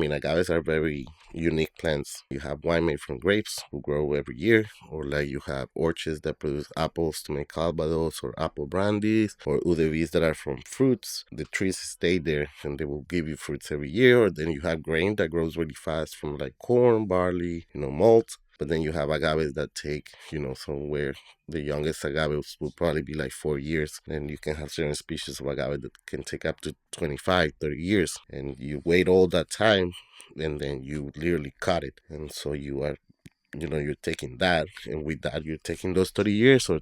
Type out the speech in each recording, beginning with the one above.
agaves are very unique plants. You have wine made from grapes who grow every year, or like you have orchards that produce apples to make calvados or apple brandies, or udevis that are from fruits. The trees stay there and they will give you fruits every year. Or then you have grain that grows really fast from like corn, barley, malt. But then you have agaves that take, somewhere the youngest agaves will probably be like 4 years. And you can have certain species of agave that can take up to 25, 30 years. And you wait all that time and then you literally cut it. And so you are, you're taking that. And with that, you're taking those 30 years or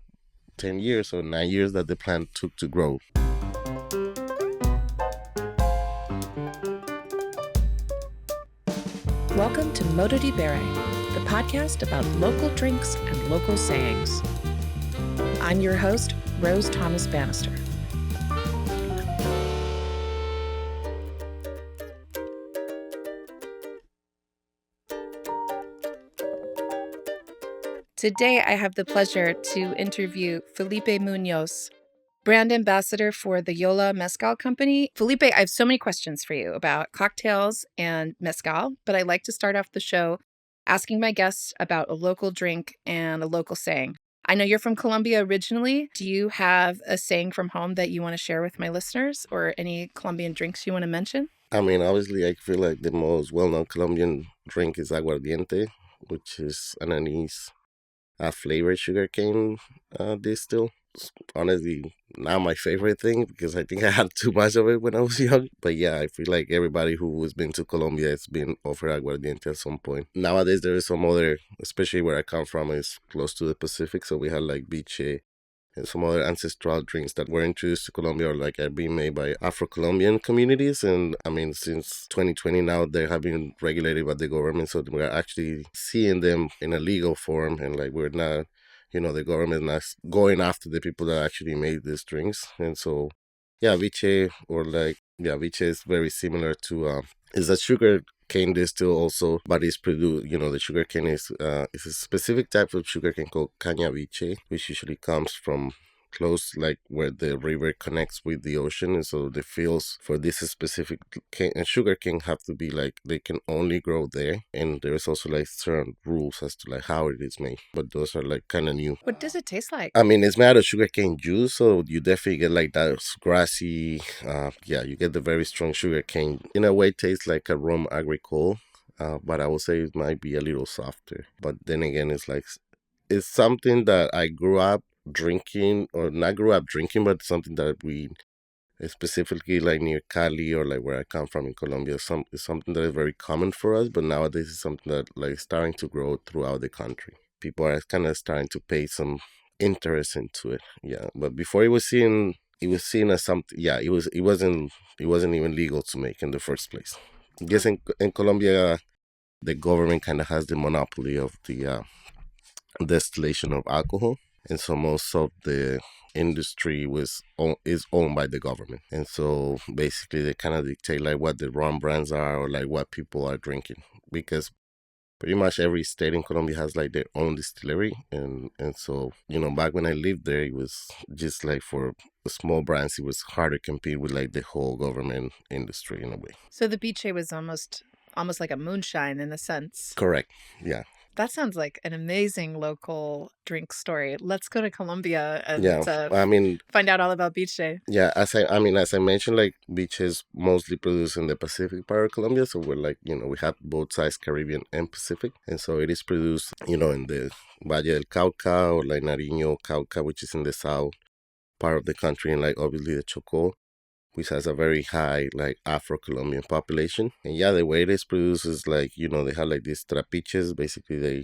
10 years or 9 years that the plant took to grow. Welcome to Modo di Bere, the podcast about local drinks and local sayings. I'm your host, Rose Thomas Bannister. Today, I have the pleasure to interview Felipe Muñoz, brand ambassador for the Yola Mezcal company. Felipe, I have so many questions for you about cocktails and mezcal, but I like to start off the show asking my guests about a local drink and a local saying. I know you're from Colombia originally. Do you have a saying from home that you want to share with my listeners, or any Colombian drinks you want to mention? Obviously, I feel like the most well-known Colombian drink is aguardiente, which is an anise flavored sugarcane distill. Honestly, not my favorite thing because I think I had too much of it when I was young. But yeah, I feel like everybody who has been to Colombia has been offered aguardiente at some point. Nowadays, there is some other, especially where I come from, is close to the Pacific. So we have like biche and some other ancestral drinks that were introduced to Colombia or like are being made by Afro-Colombian communities. And since 2020 now, they have been regulated by the government. So we're actually seeing them in a legal form, and like we're not, the government not going after the people that actually made these drinks. And so, yeah, biche biche is very similar to, is a sugar cane distill also, but it's produced, the sugar cane is a specific type of sugar cane called caña biche, which usually comes from close, like where the river connects with the ocean. And so the fields for this specific sugar cane have to be like, they can only grow there. And there's also like certain rules as to like how it is made, but those are like kind of new. What does it taste like? It's made out of sugarcane juice, so you definitely get like that grassy. You get the very strong sugarcane. In a way, it tastes like a rum agricole, but I would say it might be a little softer. But then again, it's something that I grew up drinking, or not grew up drinking, but something that we specifically like near Cali or like where I come from in Colombia. It's something that is very common for us, but nowadays it's something that like starting to grow throughout the country. People are kind of starting to pay some interest into it. Yeah, but before it was seen as something. Yeah, it wasn't even legal to make in the first place. I guess in Colombia, the government kind of has the monopoly of the distillation of alcohol, and so most of the industry is owned by the government. And so basically they kind of dictate like what the rum brands are or like what people are drinking, because pretty much every state in Colombia has like their own distillery. And so, back when I lived there, it was just like for small brands, it was hard to compete with like the whole government industry in a way. So the biche was almost like a moonshine in a sense. Correct. Yeah. That sounds like an amazing local drink story. Let's go to Colombia and find out all about biche. Yeah, as I mentioned, like biche is mostly produced in the Pacific part of Colombia. So we're like, we have both sides, Caribbean and Pacific. And so it is produced, in the Valle del Cauca or like Nariño, Cauca, which is in the south part of the country, and like obviously the Chocó, which has a very high like Afro-Colombian population. And yeah, the way it is produced is like, they have like these trapiches. Basically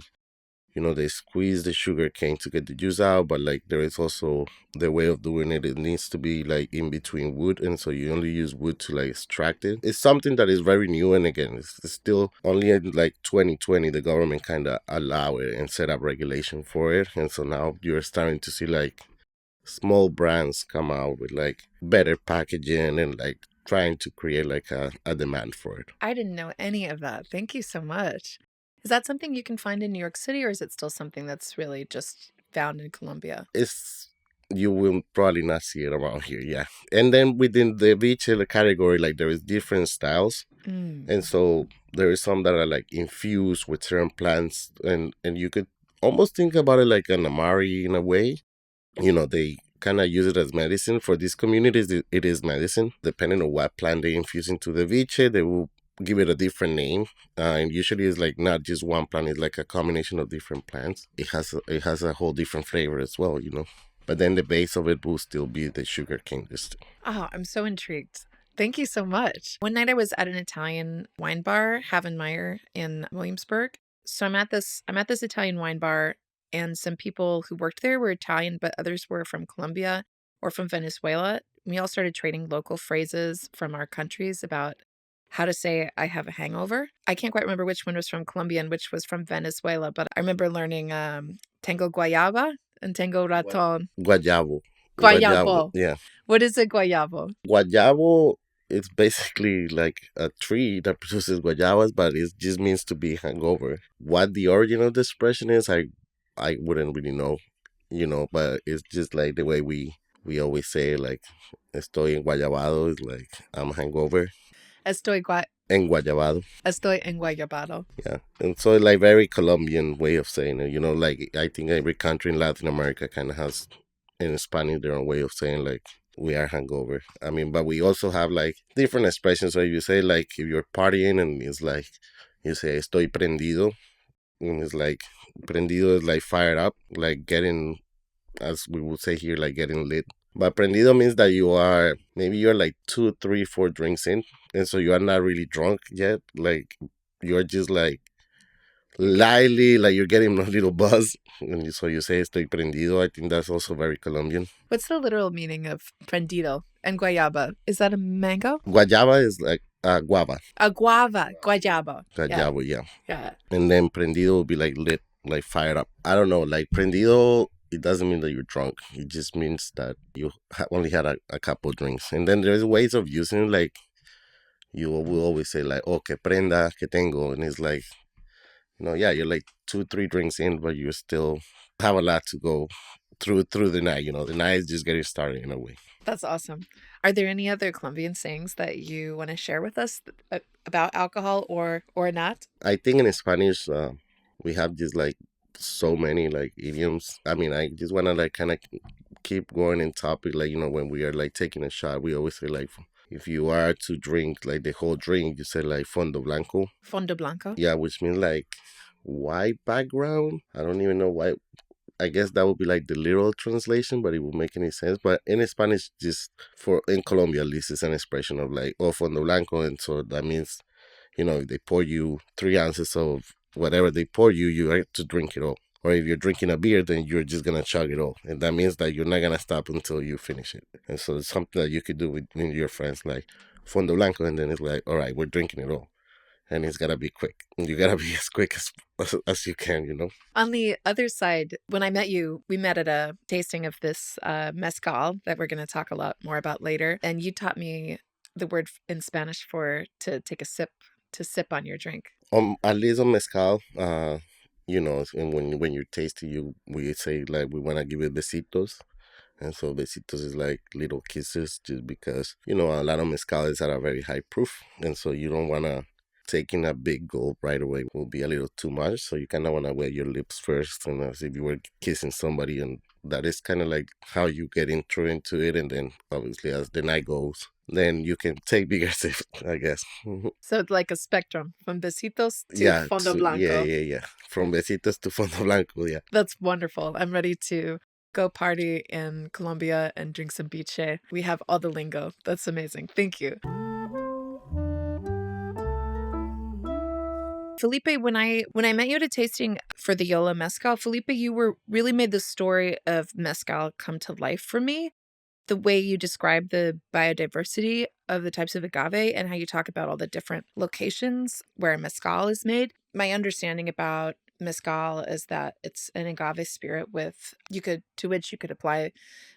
they squeeze the sugar cane to get the juice out, but like there is also the way of doing it. It needs to be like in between wood, and so you only use wood to like extract it. It's something that is very new, and again, it's still only in like 2020 the government kind of allow it and set up regulation for it. And so now you're starting to see like small brands come out with like better packaging and like trying to create like a demand for it. I didn't know any of that. Thank you so much. Is that something you can find in New York City, or is it still something that's really just found in Colombia? It's You will probably not see it around here, yeah. And then within the beach category, like there is different styles, Mm. and so there is some that are like infused with certain plants, and you could almost think about it like an amari in a way. They kind of use it as medicine. For these communities, it is medicine. Depending on what plant they infuse into the viche, they will give it a different name. And usually it's like not just one plant, it's like a combination of different plants. It has a whole different flavor as well. But then the base of it will still be the sugar cane distill. Oh, I'm so intrigued. Thank you so much. One night I was at an Italian wine bar, Havenmeyer in Williamsburg. So I'm at this Italian wine bar, and some people who worked there were Italian, but others were from Colombia or from Venezuela. We all started trading local phrases from our countries about how to say I have a hangover. I can't quite remember which one was from Colombia and which was from Venezuela, but I remember learning tengo guayaba and tengo raton. Guayabo. Guayabo, Guayabo. yeah. What is a guayabo? Guayabo, it's basically like a tree that produces guayabas, but it just means to be hungover. What the origin of the expression is, I wouldn't really know, but it's just like the way we always say, like, estoy enguayabado, is like, I'm hangover. Estoy, Enguayabado, estoy enguayabado. yeah. And so, like, very Colombian way of saying it, like, I think every country in Latin America kind of has, in Spanish, their own way of saying, like, we are hangover. I mean, but we also have, like, different expressions. So you say, like, if you're partying and it's like, you say, estoy prendido. And it's like, prendido is like fired up, like getting, as we would say here, like getting lit. But prendido means that maybe you're like 2, 3, 4 drinks in. And so you are not really drunk yet. Like, you're just like lightly, like you're getting a little buzz. And so you say estoy prendido. I think that's also very Colombian. What's the literal meaning of prendido and guayaba? Is that a mango? Guayaba is like guava. A guava, guayaba. Yeah, Guayabo, yeah. yeah. And then prendido will be like lit, like fired up. I don't know, like prendido, it doesn't mean that you're drunk. It just means that you only had a couple drinks. And then there's ways of using it, like you will always say like, oh, que prenda, que tengo. And it's like, yeah, you're like 2, 3 drinks in, but you still have a lot to go through the night. The night is just getting started in a way. That's awesome. Are there any other Colombian sayings that you want to share with us about alcohol or not? I think in Spanish, we have just like so many like idioms. I mean, I just want to like kind of keep going in topic. Like, when we are like taking a shot, we always say like, if you are to drink like the whole drink, you say like fondo blanco. Fondo blanco. Yeah, which means like white background. I don't even know why. I guess that would be like the literal translation, but it would make any sense. But in Spanish, just in Colombia at least, it's an expression of like, oh, fondo blanco. And so that means, if they pour you 3 ounces of whatever they pour you, you have to drink it all. Or if you're drinking a beer, then you're just gonna chug it all, and that means that you're not gonna stop until you finish it. And so it's something that you could do with your friends, like fondo blanco, and then it's like, all right, we're drinking it all, and it's gotta be quick. You gotta be as quick as you can. On the other side, when I met you, we met at a tasting of this mezcal that we're going to talk a lot more about later. And you taught me the word in Spanish for to take a sip, to sip on your drink. At least on mezcal, and when you're tasting, we say like we wanna give it besitos. And so besitos is like little kisses, just because a lot of mezcales are very high proof, and so you don't wanna taking a big gulp right away will be a little too much. So you kind of wanna wet your lips first, and as if you were kissing somebody, and that is kind of like how you get into it, and then obviously as the night goes, then you can take bigger sips, I guess. So it's like a spectrum from besitos to Yeah, fondo blanco. yeah. From besitos to fondo blanco, yeah. That's wonderful. I'm ready to go party in Colombia and drink some biche. We have all the lingo. That's amazing. Thank you. Felipe, when I met you at a tasting for the Yola Mezcal, Felipe, you were really made the story of mezcal come to life for me. The way you describe the biodiversity of the types of agave and how you talk about all the different locations where mezcal is made. My understanding about mezcal is that it's an agave spirit to which you could apply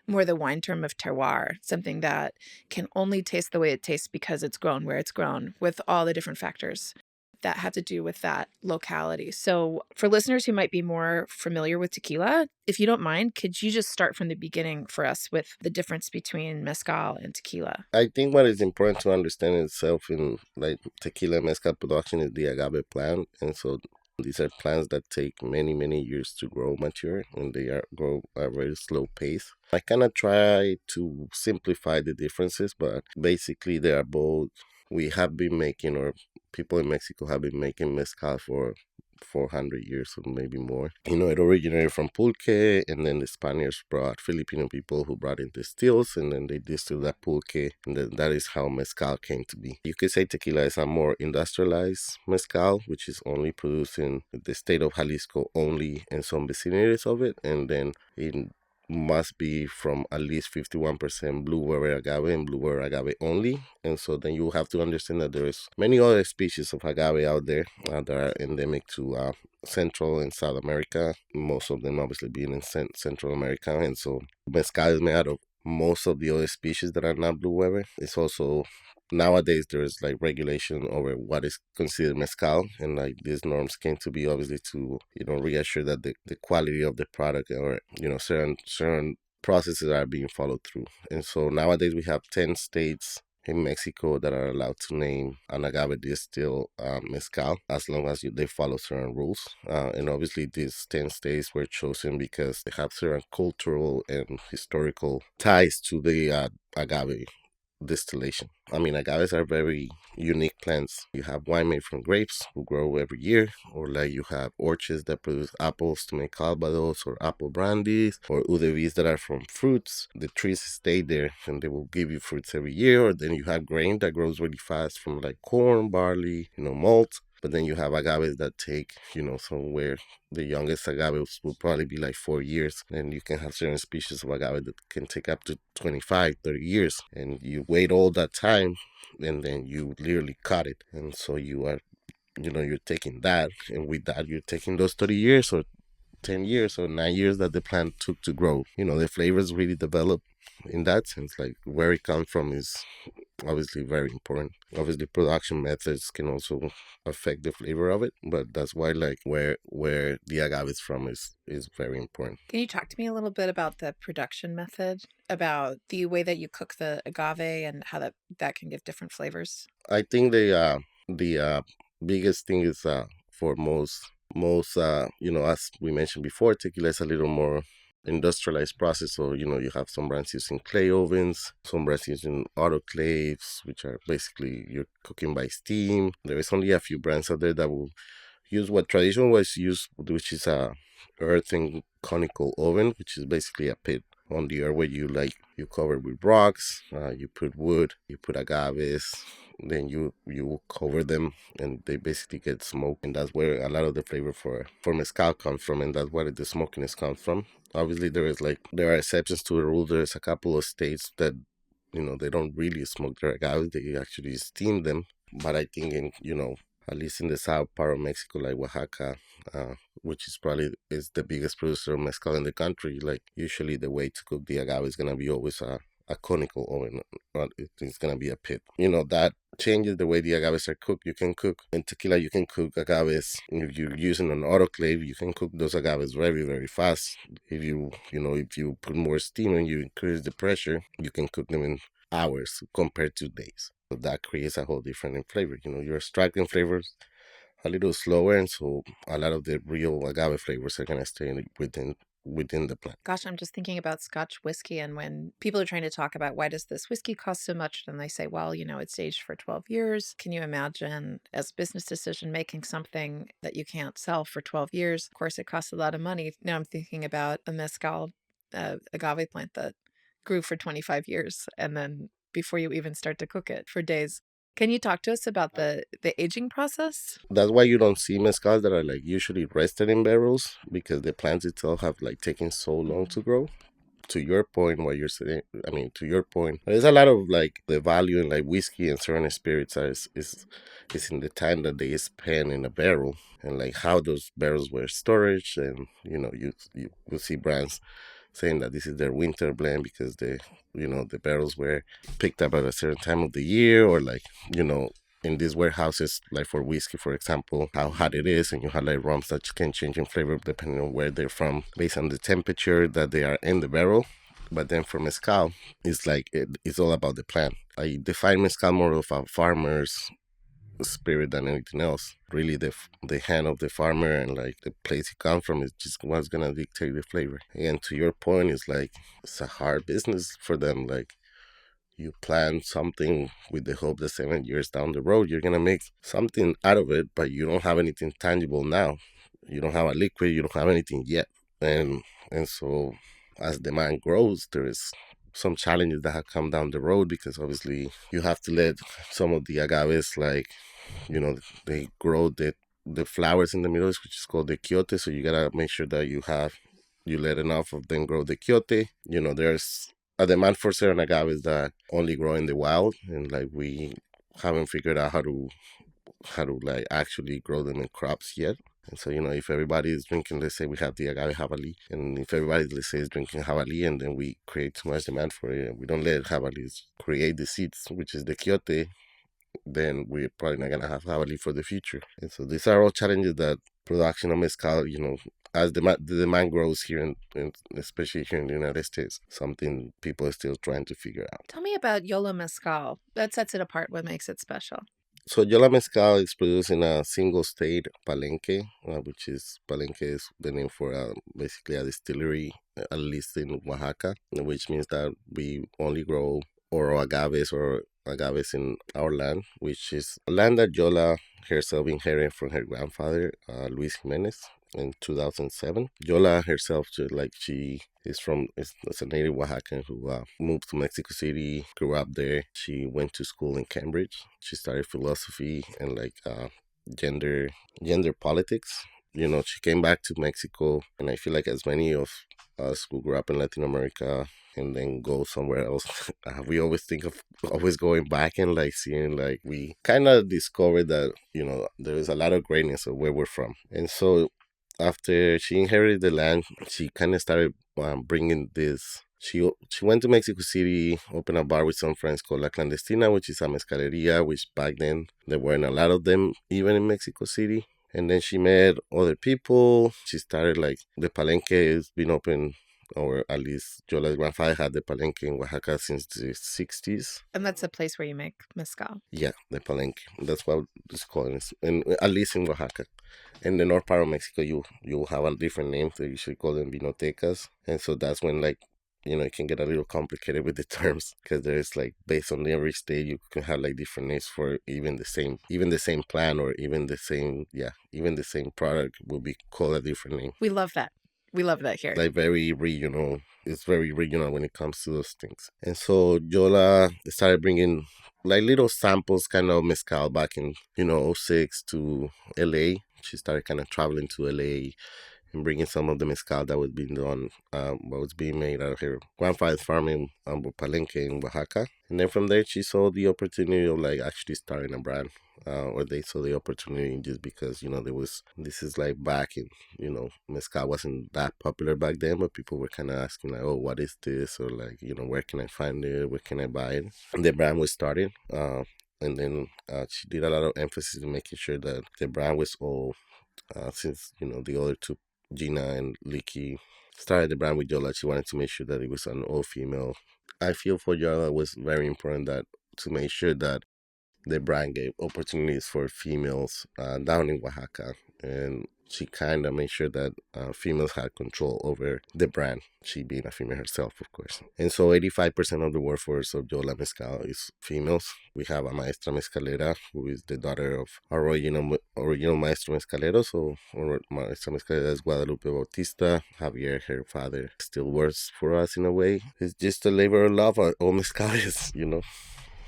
more the wine term of terroir, something that can only taste the way it tastes because it's grown where it's grown, with all the different factors that have to do with that locality. So, for listeners who might be more familiar with tequila, if you don't mind, could you just start from the beginning for us with the difference between mezcal and tequila? I think what is important to understand itself in like tequila and mezcal production is the agave plant, and so these are plants that take many years to grow mature, and they are grow at a very slow pace. I kind of try to simplify the differences, but basically they are both. We have been making, or people in Mexico have been making mezcal for 400 years or maybe more. It originated from pulque, and then the Spaniards brought Filipino people who brought in distills, and then they distilled that pulque, and then that is how mezcal came to be. You could say tequila is a more industrialized mezcal, which is only produced in the state of Jalisco only and some vicinities of it, and then in must be from at least 51% blueberry agave and blueberry agave only. And so then you have to understand that there is many other species of agave out there that are endemic to Central and South America, most of them obviously being in Central America. And so mezcal is made out of most of the other species that are not blueberry. It's also nowadays there's like regulation over what is considered mezcal, and like these norms came to be obviously to reassure that the quality of the product, or certain processes are being followed through. And so nowadays we have 10 states in Mexico that are allowed to name an agave distill mezcal, as long as they follow certain rules. And obviously these 10 states were chosen because they have certain cultural and historical ties to the agave distillation. I mean, agaves are very unique plants. You have wine made from grapes who grow every year, or like you have orchards that produce apples to make calvados or apple brandies, or udevis that are from fruits. The trees stay there and they will give you fruits every year. Or then you have grain that grows really fast from like corn, barley, malt. But then you have agaves that take, somewhere the youngest agaves will probably be like 4 years. And you can have certain species of agave that can take up to 25, 30 years. And you wait all that time and then you literally cut it. And so you are, you're taking that. And with that, you're taking those 30 years or 10 years or 9 years that the plant took to grow. The flavors really develop in that sense. Like where it comes from is obviously very important. Obviously production methods can also affect the flavor of it, but that's why like where the agave is from is very important. Can you talk to me a little bit about the production method, about the way that you cook the agave and how that can give different flavors? I think the biggest thing is for most as we mentioned before, tequila is a little more industrialized process. So you have some brands using clay ovens, some brands using autoclaves, which are basically you're cooking by steam. There is only a few brands out there that will use what traditional was used, which is a earthen conical oven, which is basically a pit on the earth where you cover with rocks, you put wood, you put agaves, then you cover them, and they basically get smoked, and that's where a lot of the flavor for mezcal comes from, and that's where the smokiness comes from. Obviously there are exceptions to the rule. There's a couple of states that they don't really smoke their agaves, they actually steam them. But I think in at least in the south part of Mexico, like Oaxaca, which is probably is the biggest producer of mezcal in the country. Like usually, the way to cook the agave is gonna be always a conical oven. Not it's gonna be a pit. That changes the way the agaves are cooked. You can cook in tequila. You can cook agaves if you're using an autoclave. You can cook those agaves very fast. If you put more steam and you increase the pressure, you can cook them in hours compared to days. So that creates a whole different flavor. You're extracting flavors a little slower, and so a lot of the real agave flavors are gonna stay within the plant. Gosh, I'm just thinking about Scotch whiskey, and when people are trying to talk about why does this whiskey cost so much, and they say, well, it's aged for 12 years. Can you imagine as a business decision making something that you can't sell for 12 years? Of course, it costs a lot of money. Now I'm thinking about a mezcal agave plant that grew for 25 years, and then before you even start to cook it for days. Can you talk to us about the aging process? That's why you don't see mezcals that are like usually rested in barrels, because the plants itself have like taken so long to grow. To your point, what you're saying, I mean, to your point, there's a lot of like the value in like whiskey and certain spirits is in the time that they spend in a barrel, and like how those barrels were storage. And you will see brands saying that this is their winter blend because the barrels were picked up at a certain time of the year, or like in these warehouses, like for whiskey, for example, how hot it is, and you have like rums that can change in flavor depending on where they're from, based on the temperature that they are in the barrel. But then for mezcal, it's like it's all about the plant. I define mezcal more of a farmer's spirit than anything else. Really, the hand of the farmer and like the place he comes from is just what's gonna dictate the flavor. And to your point, it's like it's a hard business for them. Like you plan something with the hope that 7 years down the road you're gonna make something out of it, but you don't have anything tangible now. You don't have a liquid. You don't have anything yet, and so as demand grows, there's some challenges that have come down the road because obviously you have to let some of the agaves like they grow the flowers in the middle, which is called the quiote. So you gotta make sure that you let enough of them grow the quiote. There's a demand for certain agaves that only grow in the wild, and like we haven't figured out how to like actually grow them in crops yet. And so, if everybody is drinking, let's say we have the agave jabalí, and if everybody, let's say, is drinking jabalí, and then we create too much demand for it, and we don't let jabalís create the seeds, which is the quiote, then we're probably not gonna have jabalí for the future. And so these are all challenges that production of mezcal, as the demand grows here, especially here in the United States, something people are still trying to figure out. Tell me about Yola Mezcal. That sets it apart. What makes it special? So Yola Mezcal is produced in a single state, Palenque, which is Palenque is the name for basically a distillery, at least in Oaxaca, which means that we only grow oro agaves in our land, which is land that Yola herself inherited from her grandfather, Luis Jimenez, in 2007. Yola herself, she is a native Oaxacan who moved to Mexico City, grew up there. She went to school in Cambridge. She studied philosophy and gender gender politics. She came back to Mexico, and I feel like as many of us who grew up in Latin America and then go somewhere else, we always think of always going back and like seeing like we kind of discovered that there is a lot of greatness of where we're from. And so after she inherited the land, she kind of started bringing this. She went to Mexico City, opened a bar with some friends called La Clandestina, which is a mezcaleria, which back then there weren't a lot of them even in Mexico City. And then she met other people. She started like the Palenque has been open, or at least Yola's grandfather had the Palenque in Oaxaca since the 60s. And that's a place where you make mezcal. Yeah, the Palenque. That's what it's called, and at least in Oaxaca. In the north part of Mexico, you have a different name. They usually call them vinotecas, and so that's when it can get a little complicated with the terms because there's like based on every state you can have like different names for even the same plant or even the same product will be called a different name. We love that. We love that here. Like very regional. It's very regional when it comes to those things. And so Yola started bringing like little samples kind of mezcal back in '06 to LA. She started kind of traveling to LA and bringing some of the mezcal that was being done, what was being made out of her grandfather's farm in Palenque in Oaxaca. And then from there, she saw the opportunity of like actually starting a brand, or they saw the opportunity just because this is like back in mezcal wasn't that popular back then, but people were kind of asking like, oh, what is this, or like where can I find it, where can I buy it? And the brand was started. And then she did a lot of emphasis in making sure that the brand was all, since the other two, Gina and Licky, started the brand with Yola. She wanted to make sure that it was an all female. I feel for Yola it was very important that to make sure that the brand gave opportunities for females down in Oaxaca, and she kind of made sure that females had control over the brand, she being a female herself, of course. And so 85% of the workforce of Yola Mezcal is females. We have a maestra mezcalera who is the daughter of our original maestro mezcalero. So our maestra mezcalera is Guadalupe Bautista. Javier, her father, still works for us in a way. It's just a labor of love, all mezcal is.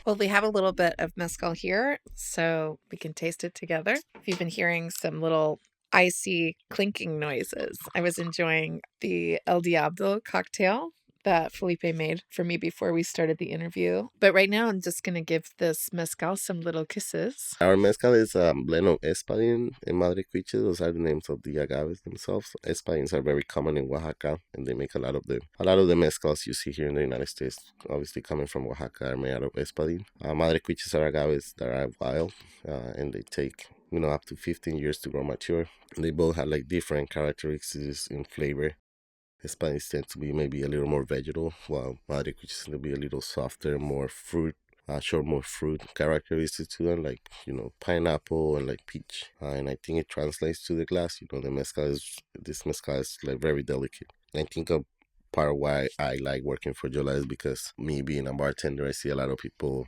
Well, we have a little bit of mezcal here, so we can taste it together. If you've been hearing some little icy clinking noises, I was enjoying the El Diablo cocktail that Felipe made for me before we started the interview. But right now, I'm just going to give this mezcal some little kisses. Our mezcal is a blend of espadin and madrecuiche. Those are the names of the agaves themselves. Espadins are very common in Oaxaca, and they make a lot of them. A lot of the mezcals you see here in the United States, obviously coming from Oaxaca, are made out of espadin. Madrecuiches are agaves that are wild, and they take up to 15 years to grow mature. They both have like different characteristics in flavor. Spanish tend to be maybe a little more vegetal, while Madrid tend to be a little softer, more fruit, show more fruit characteristics to them, like pineapple and like peach. And I think it translates to the glass. The this mezcal is like very delicate. I think a part of why I like working for Yola is because me being a bartender, I see a lot of people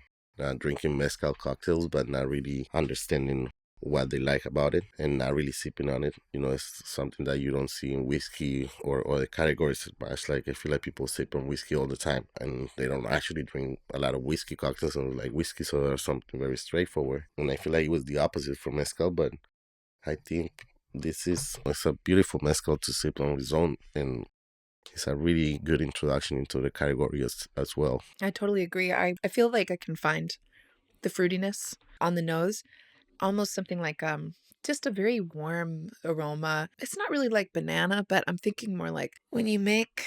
drinking mezcal cocktails, but not really understanding what they like about it and not really sipping on it. It's something that you don't see in whiskey or other categories much. Like I feel like people sip on whiskey all the time and they don't actually drink a lot of whiskey cocktails and like whiskey soda or something very straightforward. And I feel like it was the opposite for mezcal, but I think it's a beautiful mezcal to sip on its own, and it's a really good introduction into the category as well. I totally agree. I feel like I can find the fruitiness on the nose, almost something like just a very warm aroma. It's not really like banana, but I'm thinking more like when you make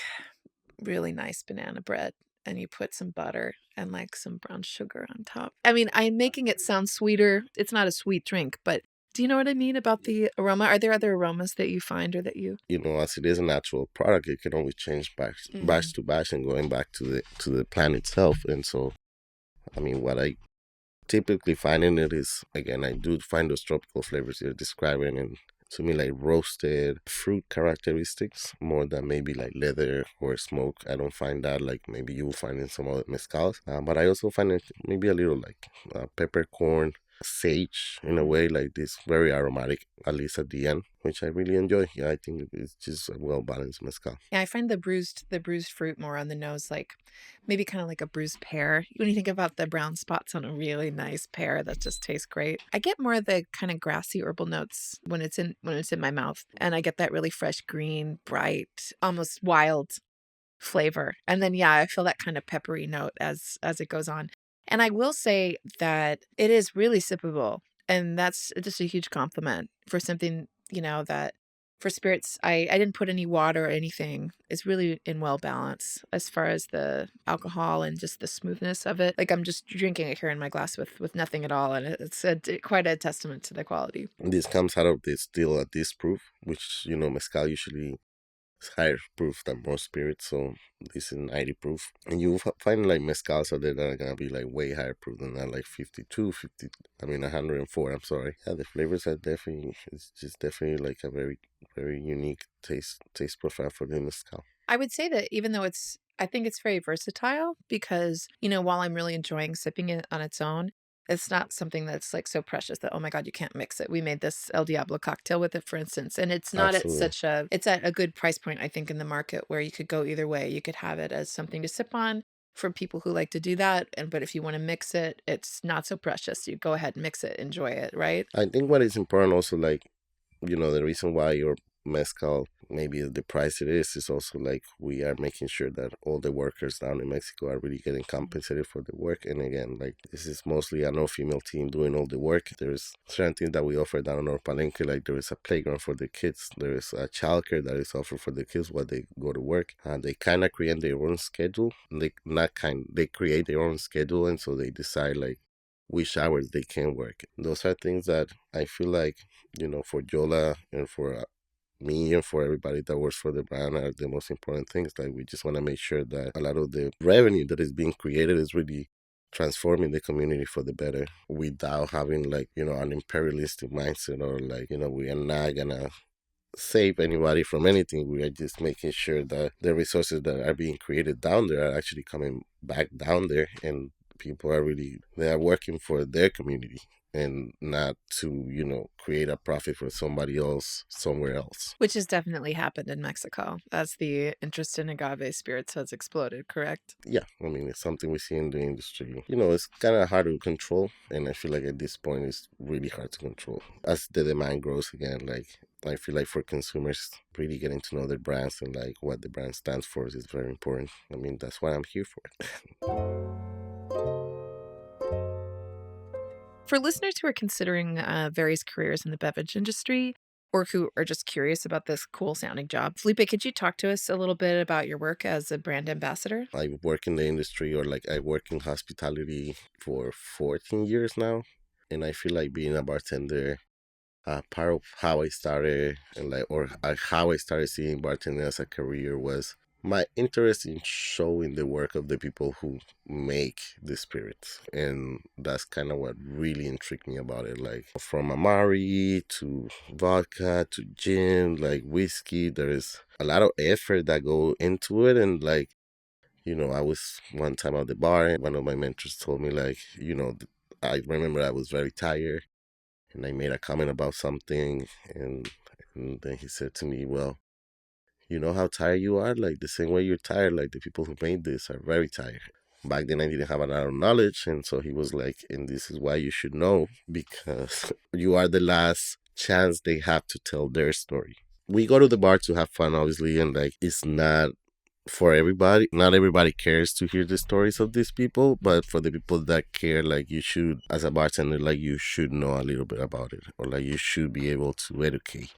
really nice banana bread and you put some butter and like some brown sugar on top. I mean, I'm making it sound sweeter. It's not a sweet drink, but do you know what I mean about the aroma? Are there other aromas that you find or that you? As it is a natural product, it can always change batch to batch and going back to the plant itself. And so, I mean, what I typically find in it is, again, I do find those tropical flavors you're describing, and to me, like roasted fruit characteristics more than maybe like leather or smoke. I don't find that like maybe you will find in some other mezcals. But I also find it maybe a little like peppercorn, sage in a way, like this very aromatic, at least at the end, which I really enjoy. Yeah, I think it's just a well balanced mezcal. Yeah, I find the bruised fruit more on the nose, like maybe kind of like a bruised pear. When you think about the brown spots on a really nice pear, that just tastes great. I get more of the kind of grassy herbal notes when it's in my mouth, and I get that really fresh green, bright, almost wild flavor. And then yeah, I feel that kind of peppery note as it goes on. And I will say that it is really sippable, and that's just a huge compliment for something, that for spirits, I didn't put any water or anything. It's really in well balance as far as the alcohol and just the smoothness of it. Like I'm just drinking it here in my glass with nothing at all, and it's quite a testament to the quality. This comes out of this still at this proof, which mezcal usually is higher proof than most spirits, so this is 90 proof. And you find like mezcals out there that are gonna be like way higher proof than that, like 52, 50, I mean 104, I'm sorry. Yeah, the flavors are definitely, it's just definitely like a very, very unique taste profile for the mezcal. I would say that even though I think it's very versatile because, while I'm really enjoying sipping it on its own, it's not something that's like so precious that, oh my God, you can't mix it. We made this El Diablo cocktail with it, for instance, and it's not at Absolutely. it's at a good price point, I think, in the market where you could go either way. You could have it as something to sip on for people who like to do that. But if you want to mix it, it's not so precious. You go ahead, mix it, enjoy it, right? I think what is important also, like, the reason why your mezcal maybe the price it is also like we are making sure that all the workers down in Mexico are really getting compensated for the work. And again, like this is mostly an all-female team doing all the work. There's certain things that we offer down in our palenque, like there is a playground for the kids, there is a childcare that is offered for the kids while they go to work, and they kind of create their own schedule. They create their own schedule, and so they decide like which hours they can work. Those are things that I feel like, for Yola and for me and for everybody that works for the brand are the most important things. Like we just want to make sure that a lot of the revenue that is being created is really transforming the community for the better without having like, an imperialistic mindset or like, we are not gonna save anybody from anything. We are just making sure that the resources that are being created down there are actually coming back down there, and people are really they are working for their community and not to create a profit for somebody else somewhere else. Which has definitely happened in Mexico as the interest in agave spirits has exploded, correct? Yeah, I mean, it's something we see in the industry. It's kind of hard to control, and I feel like at this point it's really hard to control as the demand grows again. Like I feel like for consumers, really getting to know their brands and like what the brand stands for is very important. I mean, that's what I'm here for. For listeners who are considering various careers in the beverage industry or who are just curious about this cool sounding job, Felipe, could you talk to us a little bit about your work as a brand ambassador? I work in the industry, or like I work in hospitality for 14 years now. And I feel like being a bartender, part of how I started, and like, or how I started seeing bartending as a career was my interest in showing the work of the people who make the spirits. And that's kind of what really intrigued me about it. Like from amari to vodka to gin, like whiskey, there is a lot of effort that go into it. And like, I was one time at the bar, and one of my mentors told me, like, I remember I was very tired, and I made a comment about something, and then he said to me, "Well, you know how tired you are? Like the same way you're tired, like the people who made this are very tired." Back then, I didn't have a lot of knowledge, and so he was like, "And this is why you should know, because you are the last chance they have to tell their story." We go to the bar to have fun, obviously, and like it's not for everybody. Not everybody cares to hear the stories of these people, but for the people that care, like you should, as a bartender, like you should know a little bit about it, or like you should be able to educate.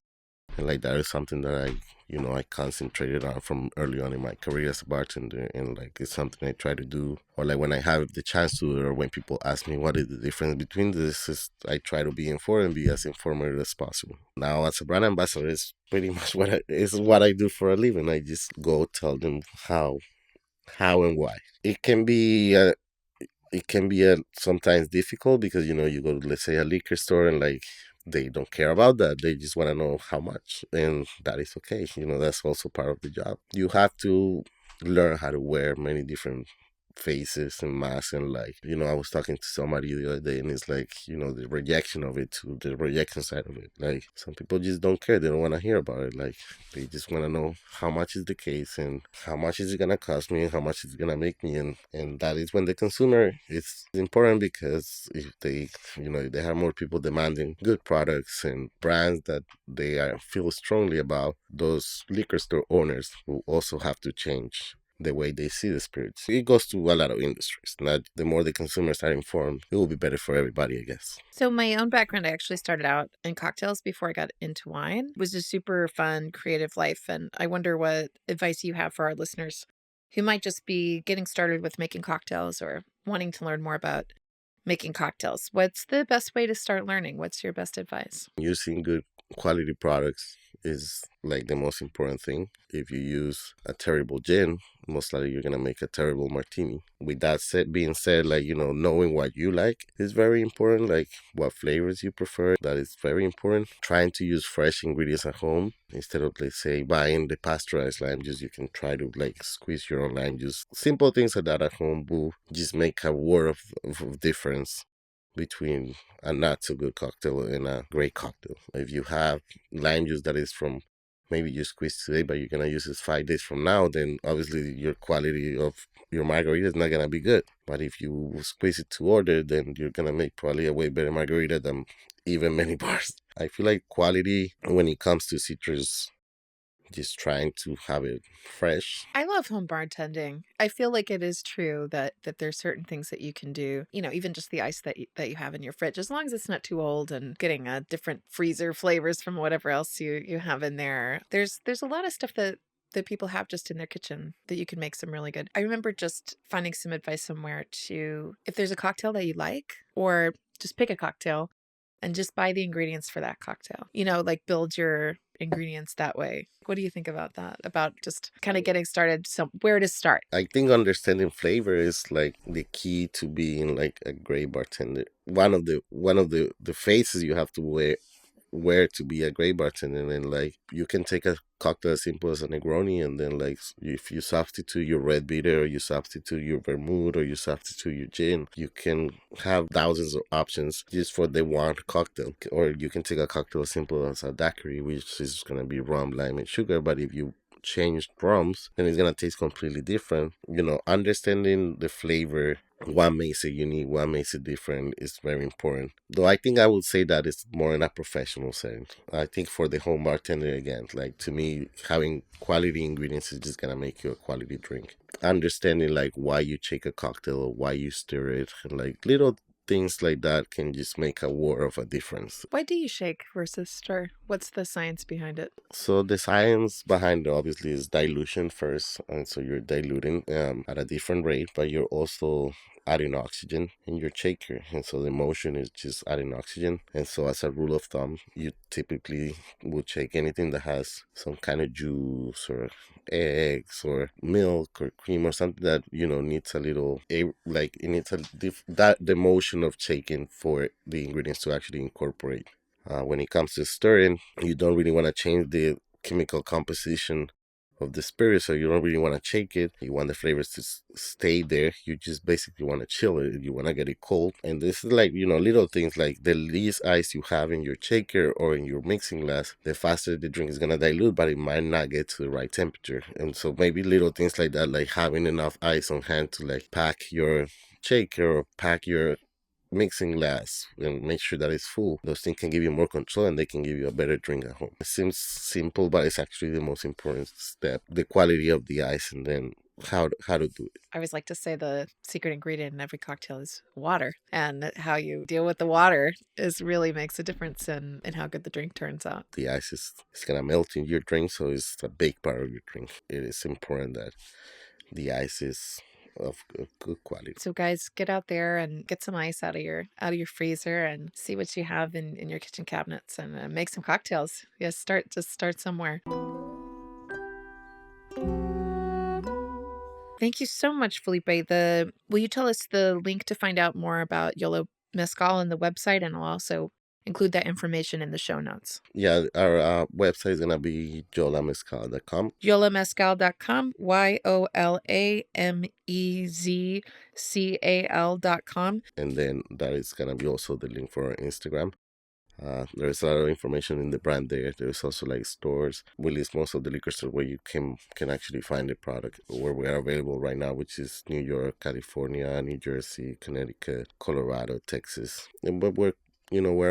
And like that is something that I concentrated on from early on in my career as a bartender, and like it's something I try to do. Or like when I have the chance to, or when people ask me what is the difference between this, is I try to be informed and be as informative as possible. Now, as a brand ambassador, it's pretty much what I do for a living. I just go tell them how and why. It can be sometimes difficult because you go to, let's say, a liquor store, and like they don't care about that. They just want to know how much, and that is okay. That's also part of the job. You have to learn how to wear many different faces and masks, and like I was talking to somebody the other day, and it's like the rejection of it, to the rejection side of it. Like some people just don't care. They don't want to hear about it. Like they just want to know how much is the case, and how much is it gonna cost me, and how much is it gonna make me. And that is when the consumer is important, because if they have more people demanding good products and brands that they feel strongly about, those liquor store owners will also have to change the way they see the spirits. It goes to a lot of industries. Not the more the consumers are informed, it will be better for everybody, I guess. So my own background, I actually started out in cocktails before I got into wine. It was a super fun, creative life. And I wonder what advice you have for our listeners who might just be getting started with making cocktails or wanting to learn more about making cocktails. What's the best way to start learning? What's your best advice? Using good quality products is like the most important thing. If you use a terrible gin, most likely you're gonna make a terrible martini. With that being said, like knowing what you like is very important. Like what flavors you prefer, that is very important. Trying to use fresh ingredients at home instead of, let's say, buying the pasteurized lime juice. You can try to like squeeze your own lime juice. Simple things like that at home will just make a world of difference between a not so good cocktail and a great cocktail. If you have lime juice that is from, maybe you squeeze today, but you're gonna use it 5 days from now, then obviously your quality of your margarita is not gonna be good. But if you squeeze it to order, then you're gonna make probably a way better margarita than even many bars. I feel like quality when it comes to citrus, just trying to have it fresh. I love home bartending. I feel like it is true that there's certain things that you can do, even just the ice that you have in your fridge, as long as it's not too old and getting different freezer flavors from whatever else you have in there. There's a lot of stuff that people have just in their kitchen that you can make some really good. I remember just finding some advice somewhere to, if there's a cocktail that you like, or just pick a cocktail and just buy the ingredients for that cocktail. Like build your ingredients that way. What do you think about that? About just kind of getting started, so where to start? I think understanding flavor is like the key to being like a great bartender. One of the faces you have to wear to be a great bartender. And like you can take a cocktail as simple as a Negroni, and then like if you substitute your red bitter, or you substitute your vermouth, or you substitute your gin, you can have thousands of options just for the one cocktail. Or you can take a cocktail as simple as a daiquiri, which is going to be rum, lime, and sugar. But if you change drums, then it's gonna taste completely different. Understanding the flavor, what makes it unique, what makes it different is very important. Though I think I would say that it's more in a professional setting. I think for the home bartender, again, like to me, having quality ingredients is just gonna make you a quality drink. Understanding like why you shake a cocktail or why you stir it, and like little things like that can just make a world of a difference. Why do you shake versus stir? What's the science behind it? So the science behind it obviously is dilution first, and so you're diluting at a different rate, but you're also adding oxygen in your shaker, and so the motion is just adding oxygen. And so as a rule of thumb, you typically would shake anything that has some kind of juice or eggs or milk or cream or something that needs a little like it needs that the motion of shaking for the ingredients to actually incorporate. When it comes to stirring, you don't really want to change the chemical composition of the spirit, so you don't really want to shake it. You want the flavors to stay there. You just basically want to chill it. You want to get it cold. And this is like, little things like the least ice you have in your shaker or in your mixing glass, the faster the drink is going to dilute, but it might not get to the right temperature. And so maybe little things like that, like having enough ice on hand to like pack your shaker or pack your mixing glass and make sure that it's full. Those things can give you more control and they can give you a better drink at home. It seems simple, but it's actually the most important step. The quality of the ice and then how to do it. I always like to say the secret ingredient in every cocktail is water, and how you deal with the water really makes a difference in how good the drink turns out. The ice is gonna melt in your drink, so it's a big part of your drink. It is important that the ice is of good quality. So guys, get out there and get some ice out of your freezer and see what you have in your kitchen cabinets and make some cocktails. Yes, start somewhere. Thank you so much, Felipe. Will you tell us the link to find out more about Yola Mezcal on the website, and I'll also include that information in the show notes. Yeah, our website is gonna be yolamezcal.com. yolamezcal.com, YOLAMEZCAL.com. And then that is gonna be also the link for our Instagram. There's a lot of information in the brand there. There's also like stores. We list most of the liquor stores where you can actually find the product where we are available right now, which is New York, California, New Jersey, Connecticut, Colorado, Texas. But we're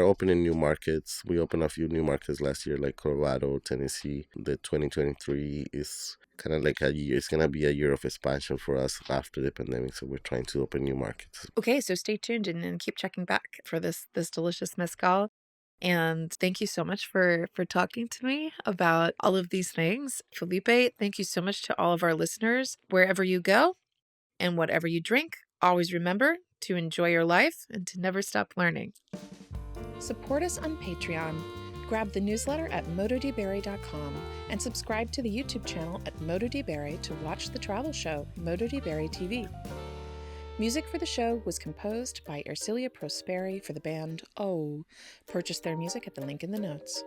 opening new markets. We opened a few new markets last year, like Colorado, Tennessee. The 2023 is kind of like a year. It's going to be a year of expansion for us after the pandemic. So we're trying to open new markets. Okay, so stay tuned and keep checking back for this delicious mezcal. And thank you so much for talking to me about all of these things. Felipe, thank you so much to all of our listeners. Wherever you go and whatever you drink, always remember to enjoy your life and to never stop learning. Support us on Patreon. Grab the newsletter at motodberry.com and subscribe to the YouTube channel at motodberry to watch the travel show, Motodberry TV. Music for the show was composed by Ercilia Prosperi for the band Oh. Purchase their music at the link in the notes.